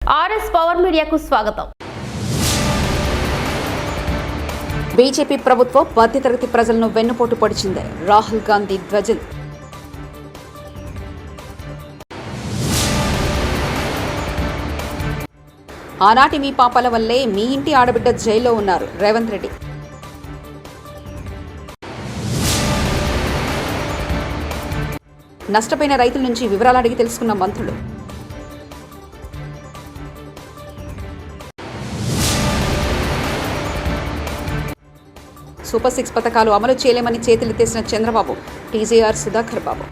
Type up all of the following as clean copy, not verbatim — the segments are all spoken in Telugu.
ఆర్ఎస్ పవర్ మీడియాకు స్వాగతం. బీజేపీ ప్రభుత్వం మధ్యతరగతి ప్రజలను వెన్నుపోటు పొడిచింది. రాహుల్ గాంధీ ధ్వజం. ఆనాటి మీ పాపాల వల్లే మీ ఇంటి ఆడబిడ్డ జైల్లో ఉన్నారు. రేవంత్ రెడ్డి. నష్టపోయిన రైతుల నుంచి వివరాలు అడిగి తెలుసుకున్న మంత్రులు. సూపర్ 6 పథకాలు అమలు చేయలేమని చేతులెత్తేసిన చంద్రబాబు. టీజీఆర్ సుధాకర్ బాబు.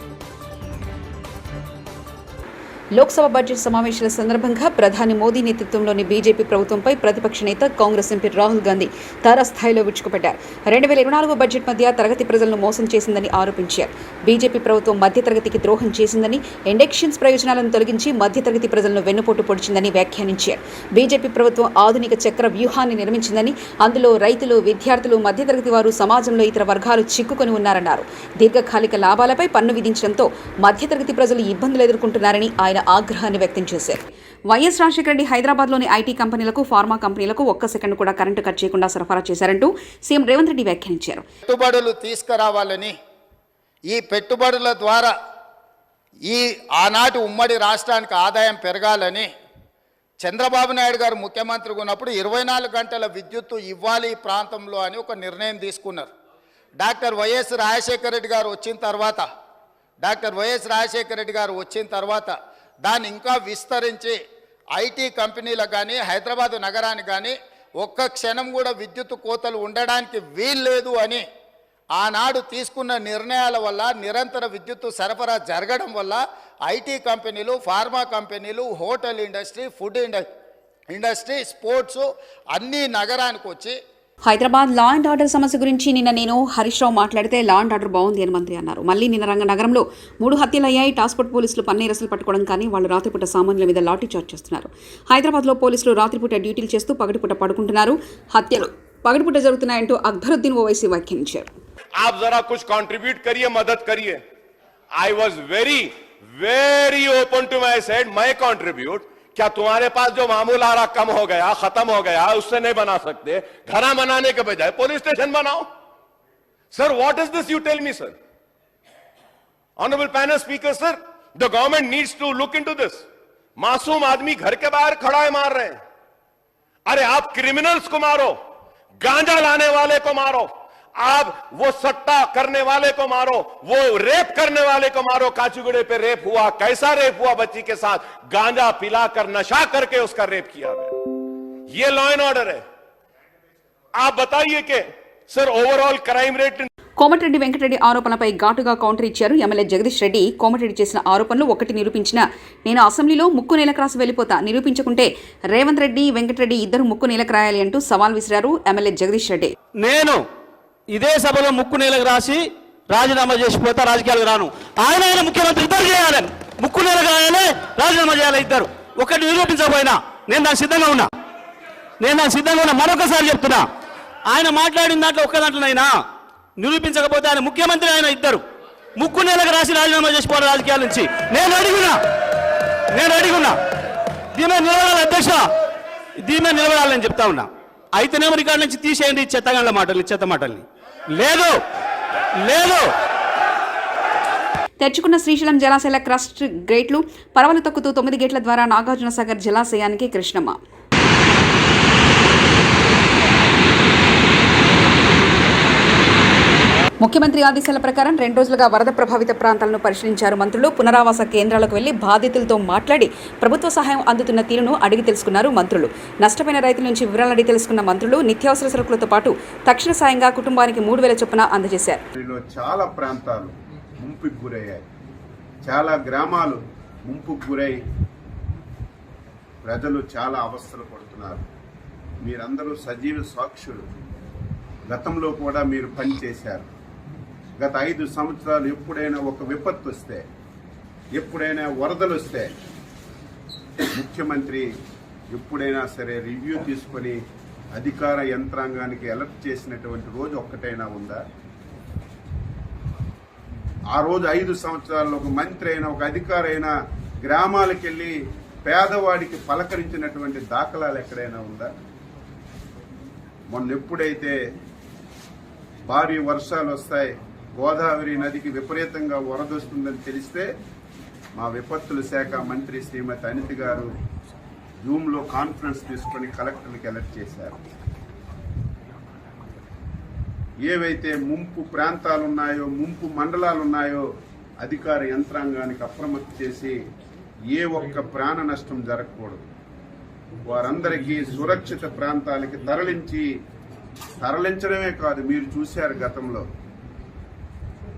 లోక్సభ బడ్జెట్ సమావేశాల సందర్భంగా ప్రధాని మోదీ నేతృత్వంలోని బీజేపీ ప్రభుత్వంపై ప్రతిపక్ష నేత కాంగ్రెస్ ఎంపీ రాహుల్ గాంధీ తారాస్థాయిలో విరుచుకుపడ్డారు. 2024 బడ్జెట్ మధ్య తరగతి ప్రజలను మోసం చేసిందని ఆరోపించారు. బీజేపీ ప్రభుత్వం మధ్యతరగతికి ద్రోహం చేసిందని, ఇండెక్షన్స్ ప్రయోజనాలను తొలగించి మధ్యతరగతి ప్రజలను వెన్నుపోటు పొడిచిందని వ్యాఖ్యానించారు. బీజేపీ ప్రభుత్వం ఆధునిక చక్ర వ్యూహాన్ని నిర్మించిందని, అందులో రైతులు, విద్యార్థులు, మధ్యతరగతి వారు, సమాజంలో ఇతర వర్గాలు చిక్కుకొని ఉన్నారన్నారు. దీర్ఘకాలిక లాభాలపై పన్ను విధించడంతో మధ్యతరగతి ప్రజలు ఇబ్బందులు ఎదుర్కొంటున్నారని ఆయన ఆగ్రహాన్ని వ్యక్తం చేశారు. వైఎస్ రాజశేఖర రెడ్డి హైదరాబాద్లోని ఐటీ కంపెనీలకు, ఫార్మా కంపెనీలకు ఒక్క సెకండ్ కూడా కరెంటు కట్ చేయకుండా సరఫరా చేశారంటూ సీఎం రేవంత్ రెడ్డి వ్యాఖ్యానించారు. పెట్టుబడులు తీసుకురావాలని, ఈ పెట్టుబడుల ద్వారా ఈ ఆనాటి ఉమ్మడి రాష్ట్రానికి ఆదాయం పెరగాలని చంద్రబాబు నాయుడు గారు ముఖ్యమంత్రిగా ఉన్నప్పుడు 24 గంటల విద్యుత్తు ఇవ్వాలి ఈ ప్రాంతంలో అని ఒక నిర్ణయం తీసుకున్నారు. డాక్టర్ వైఎస్ రాజశేఖర రెడ్డి గారు వచ్చిన తర్వాత దాన్ని ఇంకా విస్తరించి ఐటీ కంపెనీలకు కానీ, హైదరాబాద్ నగరానికి కానీ ఒక్క క్షణం కూడా విద్యుత్ కోతలు ఉండడానికి వీల్లేదు అని ఆనాడు తీసుకున్న నిర్ణయాల వల్ల, నిరంతర విద్యుత్తు సరఫరా జరగడం వల్ల ఐటీ కంపెనీలు, ఫార్మా కంపెనీలు, hotel industry, food industry, sports అన్నీ నగరానికి వచ్చి. హైదరాబాద్ లా అండ్ ఆర్డర్ సమస్య గురించి నిన్న నేను హరీష్ రావు మాట్లాడితే లా అండ్ ఆర్డర్ బాగుంది అని మంత్రి అన్నారు. మళ్ళీ నిన్న నగరంలో 3 హత్యలయ్యాయి. టాస్ఫోర్ట్ పోలీసులు పన్నేరసులు పట్టుకోవడం కానీ వాళ్ళు రాత్రిపూట సామాన్యుల మీద లాఠీ చార్జ్ చేస్తున్నారు. హైదరాబాద్లో పోలీసులు రాత్రిపూట డ్యూటీలు చేస్తూ పగటిపూట పడుకుంటున్నారు. హత్యలు పగటిపూట జరుగుతున్నాయంటూ అక్బరుద్దీన్ ఓవైసీ వ్యాఖ్యానించారు. आप जरा कुछ कंट्रीब्यूट करिए, मदद करिए. I was very open to my said मैं कंट्रीब्यूट. क्या तुम्हारे पास जो मामूल आ रहा कम हो गया, खत्म हो गया, उससे नहीं बना सकते? घरा बनाने के बजाय पुलिस स्टेशन बनाओ. Sir, what is this you tell me, sir? Honorable panel speaker, sir, the government needs to look into this. मासूम आदमी घर के बाहर खड़ा है, मार रहे हैं. अरे आप क्रिमिनल्स को मारो, गांजा लाने वाले को मारो, आप वो सट्टा करने वाले को मारो, वो रेप करने वाले को मारो. काचीगुड़े पे रेप हुआ, कैसा रेप हुआ? बच्ची के साथ गांजा पिलाकर, नशा करके उसका रेप किया गया. ये लॉ एंड ऑर्डर है. आप बताइए कि sir overall crime rate. Komatireddy Venkatreddy ఆరోపణలపై ఘాటుగా కౌంటర్ ఇచ్చారు ఎమ్మెల్యే జగదీష్ రెడ్డి. కోమటిరెడ్డి చేసిన ఆరోపణలు ఒకటి నిరూపించిన నేను అసెంబ్లీలో ముక్కు నేలకు రాసి వెళ్ళిపోతా, నిరూపించుకుంటే రేవంత్ రెడ్డి, వెంకటరెడ్డి ఇద్దరు ముక్కు నేలకు రాయాలి అంటూ సవాల్ విసిరారు ఎమ్మెల్యే జగదీష్ రెడ్డి. నేను ఇదే సభలో ముక్కు నేలకు రాసి రాజీనామా చేసిపోతా, రాజకీయాలకు రాను. ఆయన ముఖ్యమంత్రి ఇద్దరు చేయాలని, ముక్కు నేలకు రాయాలి, రాజీనామా చేయాలి ఇద్దరు. ఒకటి నిరూపించకపోయినా నేను దానికి సిద్ధంగా ఉన్నా. మరొకసారి చెప్తున్నా, ఆయన మాట్లాడిన దాంట్లో ఒక్క దాంట్లోనైనా నిరూపించకపోతే ఆయన ముఖ్యమంత్రి, ఆయన ఇద్దరు ముక్కు నేలకు రాసి రాజీనామా చేసిపోవాలి రాజకీయాల నుంచి. నేను అడిగున్నా దీని మీద నిలబడాలి అధ్యక్ష, దీని మీద నిలబడాలని చెప్తా ఉన్నా. అయితేనేమో రికార్డు నుంచి తీసేయండి చెత్త మాటల్ని. లేదు తెచ్చుకున్న శ్రీశైలం జలాశయాల క్రస్ట్ గేట్లు పరవలు తొక్కుతూ 9 గేట్ల ద్వారా నాగార్జున సాగర్ జలాశయానికి కృష్ణమ్మ. ముఖ్యమంత్రి ఆదేశాల ప్రకారం 2 రోజులుగా వరద ప్రభావిత ప్రాంతాలను పరిశీలించారు మంత్రులు. పునరావాస కేంద్రాలకు వెళ్లి బాధితులతో మాట్లాడి ప్రభుత్వ సహాయం అందుతున్న తీరును అడిగి తెలుసుకున్నారు మంత్రులు. నష్టపోయిన రైతుల నుంచి వివరాలు అడిగి తెలుసుకున్న మంత్రులు నిత్యావసర సరుకులతో పాటు తక్షణ సాయంగా కుటుంబానికి 3,000 చొప్పున అందజేశారు. చాలా ప్రాంతాలు ముంపుకు గురయ్యాయి, చాలా గ్రామాలు ముంపుకు గురై ప్రజలు చాలా అవస్థలు పడుతున్నారు. మీరందరూ సజీవ సాక్షులు. గతంలో కూడా మీరు పనిచేశారు. గత 5 సంవత్సరాలు ఎప్పుడైనా ఒక విపత్తు వస్తే, ఎప్పుడైనా వరదలు వస్తే ముఖ్యమంత్రి ఎప్పుడైనా సరే రివ్యూ తీసుకొని అధికార యంత్రాంగానికి అలర్ట్ చేసినటువంటి రోజు ఒక్కటైనా ఉందా? ఆ రోజు 5 సంవత్సరాల్లో ఒక మంత్రి అయినా, ఒక అధికారి అయినా గ్రామాలకు వెళ్ళి పేదవాడికి పలకరించినటువంటి దాఖలాలు ఎక్కడైనా ఉందా? మొన్న ఎప్పుడైతే భారీ వర్షాలు వస్తాయి, గోదావరి నదికి విపరీతంగా వరదొస్తుందని తెలిస్తే మా విపత్తుల శాఖ మంత్రి శ్రీమతి అనిత గారు జూమ్లో కాన్ఫరెన్స్ తీసుకొని కలెక్టర్లకు అలర్ట్ చేశారు. ఏవైతే ముంపు ప్రాంతాలున్నాయో, ముంపు మండలాలున్నాయో అధికార యంత్రాంగానికి అప్రమత్తం చేసి ఏ ఒక్క ప్రాణ నష్టం జరగకూడదు, వారందరికీ సురక్షిత ప్రాంతాలకి తరలించడమే కాదు, మీరు చూశారు గతంలో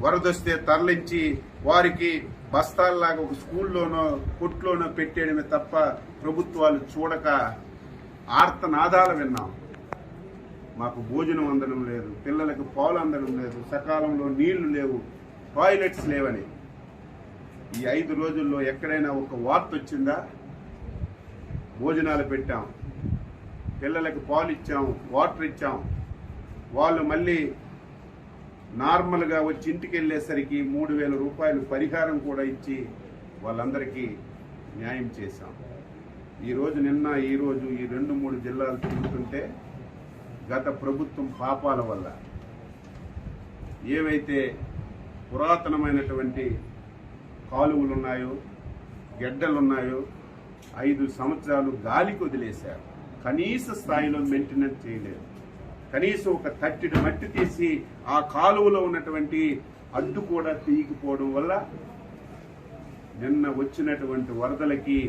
వరదొస్తే తరలించి వారికి బస్తాల్లాగా ఒక స్కూల్లోనో కొట్లోనో పెట్టేయడమే తప్ప ప్రభుత్వాలు చూడక ఆర్తనాదాలు విన్నాం. మాకు భోజనం అందడం లేదు, పిల్లలకు పాలు అందడం లేదు, సకాలంలో నీళ్లు లేవు, టాయిలెట్స్ లేవని. ఈ 5 రోజుల్లో ఎక్కడైనా ఒక వార్త వచ్చిందా? భోజనాలు పెట్టాం, పిల్లలకు పాలు ఇచ్చాం, వాటర్ ఇచ్చాం, వాళ్ళు మళ్ళీ నార్మల్గా వచ్చి ఇంటికి వెళ్ళేసరికి 3,000 రూపాయలు పరిహారం కూడా ఇచ్చి వాళ్ళందరికీ న్యాయం చేశాం. ఈరోజు ఈ 2-3 జిల్లాలు తిరుగుతుంటే గత ప్రభుత్వం పాపాల వల్ల ఏవైతే పురాతనమైనటువంటి కాలువలున్నాయో, గెడ్డలున్నాయో 5 సంవత్సరాలు గాలికి వదిలేశారు. కనీస స్థాయిలో మెయింటెనెన్స్ చేయలేదు. కనీసం ఒక తట్టెడు మట్టి తీసి ఆ కాలువలో ఉన్నటువంటి అడ్డు కూడా తీయకపోవడం వల్ల నిన్న వచ్చినటువంటి వరదలకి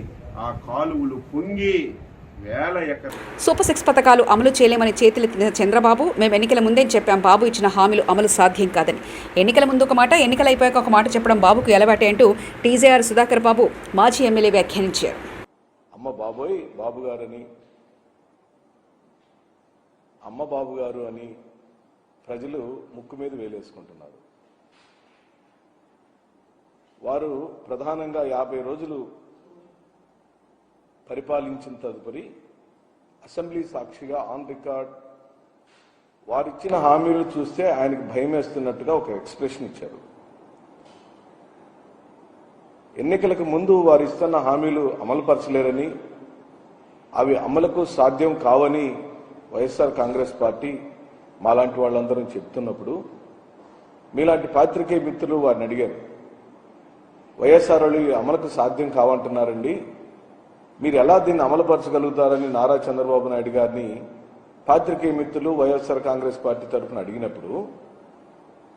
ఆ కాలువలు పొంగి వేల ఎకరాలు. సూపర్ 6 పథకాలు అమలు చేయలేమని చేతులెత్తిన చంద్రబాబు, మేము ఎన్నికల ముందే చెప్పాం బాబు ఇచ్చిన హామీలు అమలు సాధ్యం కాదని. ఎన్నికల ముందు ఒక మాట, ఎన్నికలు అయిపోయాక ఒక మాట చెప్పడం బాబుకు ఎలవాటే అంటూ టీజేఆర్ సుధాకర్ బాబు మాజీ ఎమ్మెల్యే వ్యాఖ్యానించారు. అమ్మ బాబోయ్ బాబు గారని, అమ్మ బాబు గారు అని ప్రజలు ముక్కు మీద వేలేసుకుంటున్నారు. వారు ప్రధానంగా 50 రోజులు పరిపాలించిన తదుపరి అసెంబ్లీ సాక్షిగా ఆన్ రికార్డ్ వారిచ్చిన హామీలు చూస్తే ఆయనకు భయం వేస్తున్నట్టుగా ఒక ఎక్స్ప్రెషన్ ఇచ్చారు. ఎన్నికలకు ముందు వారు ఇస్తున్న హామీలు అమలుపరచలేరని, అవి అమలుకు సాధ్యం కావని వైఎస్ఆర్ కాంగ్రెస్ పార్టీ మాలాంటి వాళ్ళందరం చెప్తున్నప్పుడు మీలాంటి పాత్రికేయ మిత్రులు వారిని అడిగారు, వైఎస్ఆర్ వాళ్ళు అమలుకు సాధ్యం కావంటున్నారండి, మీరు ఎలా దీన్ని అమలుపరచగలుగుతారని నారా చంద్రబాబు నాయుడు గారిని పాత్రికేయ మిత్రులు వైఎస్ఆర్ కాంగ్రెస్ పార్టీ తరఫున అడిగినప్పుడు,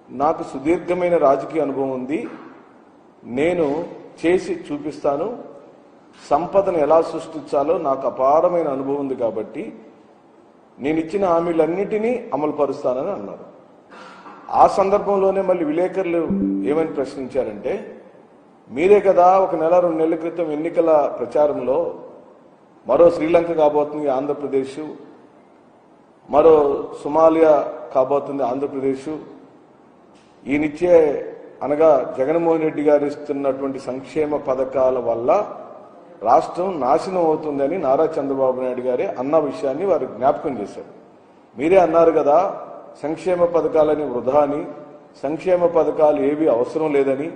నాకు సుదీర్ఘమైన రాజకీయ అనుభవం ఉంది, నేను చేసి చూపిస్తాను, సంపదను ఎలా సృష్టించాలో నాకు అపారమైన అనుభవం ఉంది కాబట్టి నేను ఇచ్చిన హామీలన్నిటినీ అమలు పరుస్తానని అన్నారు. ఆ సందర్భంలోనే మళ్ళీ విలేకరులు ఏమని ప్రశ్నించారంటే, మీరే కదా 1 నెల 2 నెలల క్రితం ఎన్నికల ప్రచారంలో మరో శ్రీలంక కాబోతుంది ఆంధ్రప్రదేశ్, మరో సోమాలియా కాబోతుంది ఆంధ్రప్రదేశ్, ఈయనిచ్చే అనగా జగన్మోహన్ రెడ్డి గారు ఇస్తున్నటువంటి సంక్షేమ పథకాల వల్ల రాష్ట్రం నాశనం అవుతుందని నారా చంద్రబాబు నాయుడు గారే అన్న విషయాన్ని వారు జ్ఞాపకం చేశారు. మీరే అన్నారు కదా సంక్షేమ పథకాలని వృధా అని, సంక్షేమ పథకాలు ఏవి అవసరం లేదని.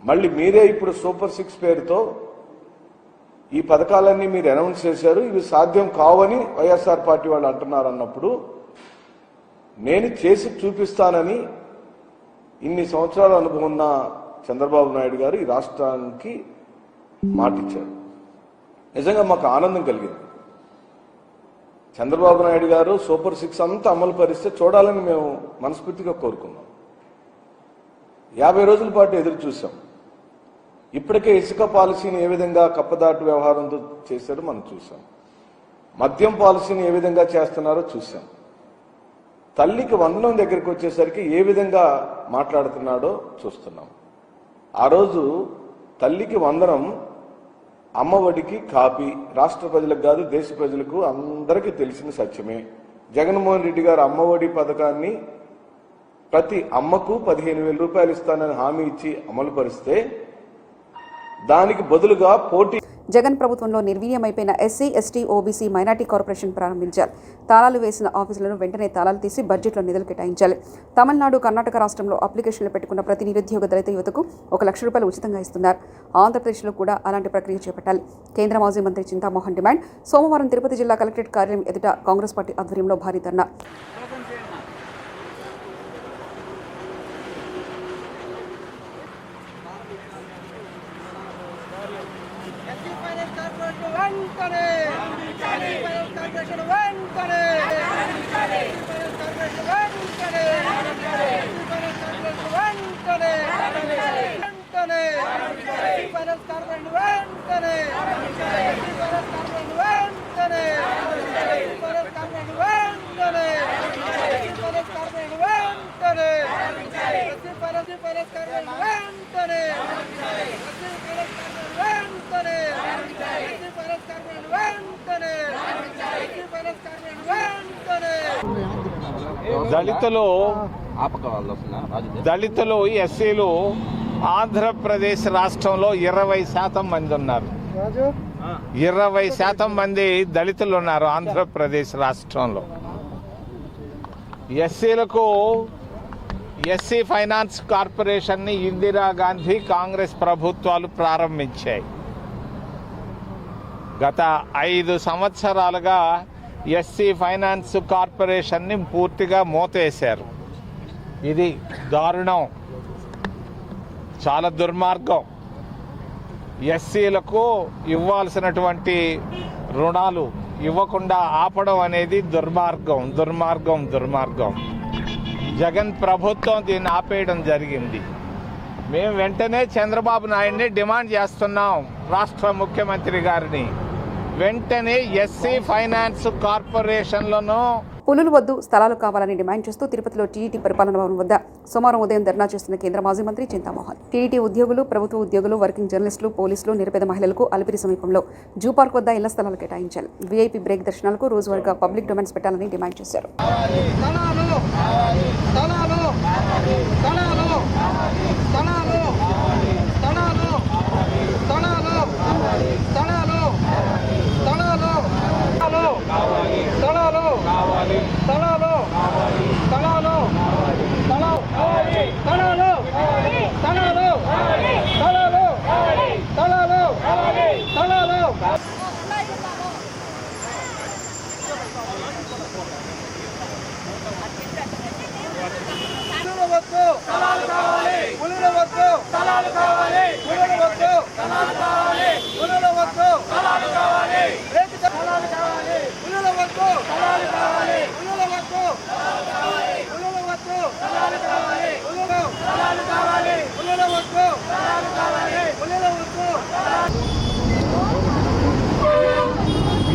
మళ్ళీ మీరే ఇప్పుడు సూపర్ 6 పేరుతో ఈ పథకాలన్నీ మీరు అనౌన్స్ చేశారు, ఇవి సాధ్యం కావని వైఎస్ఆర్ పార్టీ వాళ్ళు అంటున్నారు. అన్నప్పుడు నేను చేసి చూపిస్తానని ఇన్ని సంవత్సరాల అనుభవం ఉన్న చంద్రబాబు నాయుడు గారు ఈ రాష్ట్రానికి మాటిచ్చారు. నిజంగా మాకు ఆనందం కలిగింది. చంద్రబాబు నాయుడు గారు సూపర్ 6 అంతా అమలు పరిస్తే చూడాలని మేము మనస్ఫూర్తిగా కోరుకున్నాం. 50 రోజుల పాటు ఎదురు చూసాం. ఇప్పటికే ఇసుక పాలసీని ఏ విధంగా కప్పదాటు వ్యవహారంతో చేశారో మనం చూసాం. మద్యం పాలసీని ఏ విధంగా చేస్తున్నారో చూసాం. తల్లికి వందనం దగ్గరికి వచ్చేసరికి ఏ విధంగా మాట్లాడుతున్నాడో చూస్తున్నాం. ఆ రోజు తల్లికి వందనం, అమ్మఒడికి కాపీ రాష్ట్ర ప్రజలకు కాదు దేశ ప్రజలకు అందరికీ తెలిసిన సత్యమే. జగన్మోహన్ రెడ్డి గారు అమ్మఒడి పథకాన్ని ప్రతి అమ్మకు 15,000 రూపాయలు ఇస్తానని హామీ ఇచ్చి అమలు పరిస్తే దానికి బదులుగా పోటీ జగన్ ప్రభుత్వంలో నిర్వీర్యమైపోయిన SC, ST, OBC, minority corporation ప్రారంభించారు. తాళాలు వేసిన ఆఫీసులను వెంటనే తాళాలు తీసి బడ్జెట్లో నిధులు కేటాయించాలి. తమిళనాడు, కర్ణాటక రాష్ట్రంలో అప్లికేషన్లు పెట్టుకున్న ప్రతి నిరుద్యోగ దళిత యువతకు ₹1,00,000 ఉచితంగా ఇస్తున్నారు. ఆంధ్రప్రదేశ్లో కూడా అలాంటి ప్రక్రియ చేపట్టాలి. కేంద్ర మాజీ మంత్రి చింతామోహన్ డిమాండ్. సోమవారం తిరుపతి జిల్లా కలెక్టరేట్ కార్యాలయం ఎదుట కాంగ్రెస్ పార్టీ ఆధ్వర్యంలో భారీ ధర్నా. దళితులు ఎస్సీలు ఆంధ్రప్రదేశ్ రాష్ట్రంలో 20% మంది ఉన్నారు. 20% మంది దళితులు ఉన్నారు ఆంధ్రప్రదేశ్ రాష్ట్రంలో. ఎస్సీలకు ఎస్సీ ఫైనాన్స్ కార్పొరేషన్ని ఇందిరాగాంధీ కాంగ్రెస్ ప్రభుత్వాలు ప్రారంభించాయి. గత 5 సంవత్సరాలుగా ఎస్సీ ఫైనాన్స్ కార్పొరేషన్ని పూర్తిగా మూతేశారు. ఇది దారుణం, చాలా దుర్మార్గం. ఎస్సీలకు ఇవ్వాల్సినటువంటి రుణాలు ఇవ్వకుండా ఆపడం అనేది దుర్మార్గం. జగన్ ప్రభుత్వం దీన్ని ఆపేయడం జరిగింది. మేము వెంటనే చంద్రబాబు నాయుడిని డిమాండ్ చేస్తున్నాం, రాష్ట్ర ముఖ్యమంత్రి గారిని వెంటనే ఎస్సీ ఫైనాన్స్ కార్పొరేషన్లను పులులు వద్దు, స్థలాలు కావాలని డిమాండ్ చేస్తూ తిరుపతిలో టీడీటీ పరిపాలన భవనం వద్ద సోమవారం ఉదయం ధర్నా చేస్తున్న కేంద్ర మాజీ మంత్రి చింతామోహన్. టీడీటీ ఉద్యోగులు, ప్రభుత్వ ఉద్యోగులు, వర్కింగ్ జర్నలిస్టులు, పోలీసులు, నిరుపేద మహిళలకు అలిపిరి సమీపంలో జూ పార్క్ వద్ద ఇళ్ల స్థలాలు కేటాయించాలి. వీఐపీ బ్రేక్ దర్శనాలకు రోజువారీగా పబ్లిక్ డొమైన్స్ పెట్టాలని డిమాండ్ చేశారు.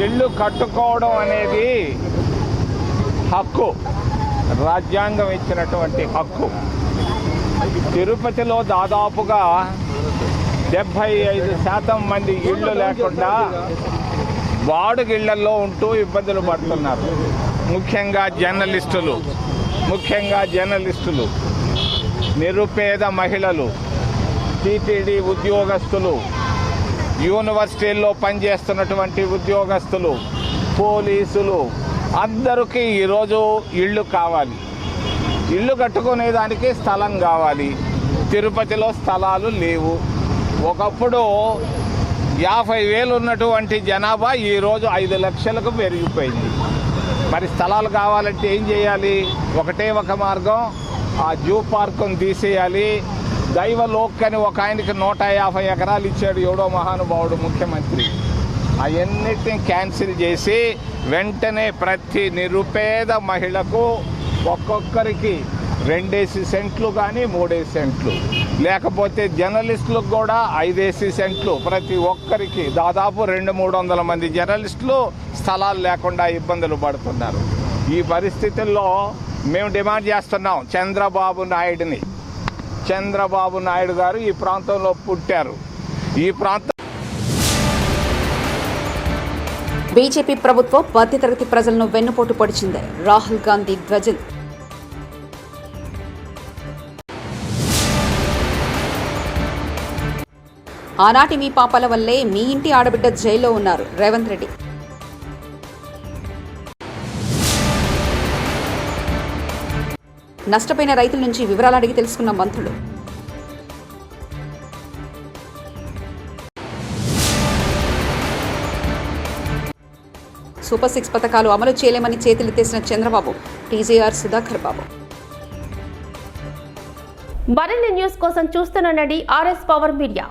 ఇల్లు కట్టుకోవడం అనేది హక్కు, రాజ్యాంగం ఇచ్చినటువంటి హక్కు. తిరుపతిలో దాదాపుగా 75% మంది ఇళ్ళు లేకుండా వాడుగిళ్లలో ఉంటూ ఇబ్బందులు పడుతున్నారు. ముఖ్యంగా జర్నలిస్టులు, నిరుపేద మహిళలు, టీటీడీ ఉద్యోగస్తులు, యూనివర్సిటీల్లో పనిచేస్తున్నటువంటి ఉద్యోగస్తులు, పోలీసులు అందరికీ ఈరోజు ఇళ్ళు కావాలి. ఇళ్ళు కట్టుకునేదానికి స్థలం కావాలి. తిరుపతిలో స్థలాలు లేవు. ఒకప్పుడు 50,000 ఉన్నటువంటి జనాభా ఈరోజు 5 లక్షలకు పెరిగిపోయింది. మరి స్థలాలు కావాలంటే ఏం చేయాలి? ఒకటే ఒక మార్గం, ఆ జూ పార్కును తీసేయాలి. దైవలోక్ అని ఒక ఆయనకి 150 ఎకరాలు ఇచ్చాడు ఎవడో మహానుభావుడు ముఖ్యమంత్రి. అవన్నిటిని క్యాన్సిల్ చేసి వెంటనే ప్రతి నిరుపేద మహిళకు ఒక్కొక్కరికి 2 సెంట్లు కానీ 3 సెంట్లు, లేకపోతే జర్నలిస్టులకు కూడా 5 సెంట్లు, ప్రతి ఒక్కరికి దాదాపు 200-300 మంది జర్నలిస్టులు స్థలాలు లేకుండా ఇబ్బందులు పడుతున్నారు. ఈ పరిస్థితుల్లో మేము డిమాండ్ చేస్తున్నాం చంద్రబాబు నాయుడు గారు ఈ ప్రాంతంలో పుట్టారు. ఈ ప్రాంతం బీజేపీ ప్రభుత్వం మధ్యతరగతి ప్రజలను వెన్నుపోటు పొడిచింది. రాహుల్ గాంధీ ధ్వజం. ఆనాటి మీ పాపాల వల్లే మీ ఇంటి ఆడబిడ్డ జైల్లో ఉన్నారు రేవంత్ రెడ్డి. నష్టపోయిన రైతుల నుంచి వివరాలు అడిగి తెలుసుకున్న మంత్రులు. సూపర్ 6 పథకాలు అమలు చేయలేమని చేతులెత్తేసిన చంద్రబాబు, టీజేఆర్ సుధాకర్ బాబు. మరిన్ని న్యూస్ కోసం చూస్తూనండి RS పవర్ మీడియా.